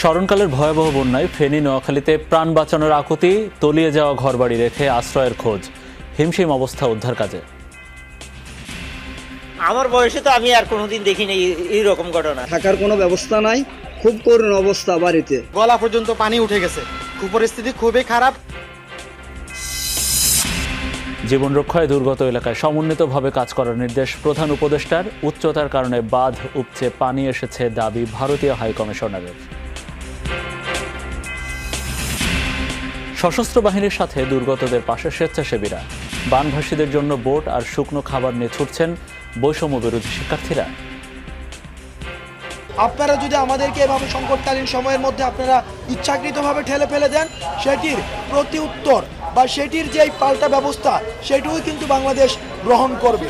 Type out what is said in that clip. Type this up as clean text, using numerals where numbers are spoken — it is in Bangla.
স্মরণকালের ভয়াবহ বন্যায় ফেনী নোয়াখালীতে প্রাণ বাঁচানোর আকুতি, তলিয়ে যাওয়া ঘরবাড়ি রেখে আশ্রয়ের খোঁজ, হিমশিম অবস্থা উদ্ধার কাজে। আমার বয়সে তো আমি আর কোনোদিন দেখিনি এইরকম ঘটনা। থাকার কোনো ব্যবস্থা নাই, খুব করুণ অবস্থা বাড়িতে। গলা পর্যন্ত পানি উঠে গেছে, পরিস্থিতি খুবই খারাপ। জীবন রক্ষায় দুর্গত এলাকায় সমন্বিতভাবে কাজ করার নির্দেশ প্রধান উপদেষ্টার। উচ্চতার কারণে বাঁধ উপচে পানি এসেছে দাবি ভারতীয় হাইকমিশনারের। সশস্ত্র বাহিনীর সাথে দুর্গতদের পাশে স্বেচ্ছাসেবীরা। বানভাসীদের জন্য বোট আর শুকনো খাবার নিয়ে ছুটছেন বৈষম্য বিরোধী শিক্ষার্থীরা। আপনারা যদি আমাদেরকে এভাবে সংকটকালীন সময়ের মধ্যে আপনারা ইচ্ছাকৃতভাবে ঠেলে ফেলে দেন, সেটির প্রতি উত্তর বা সেটির যে পাল্টা ব্যবস্থা সেটিও কিন্তু বাংলাদেশ গ্রহণ করবে।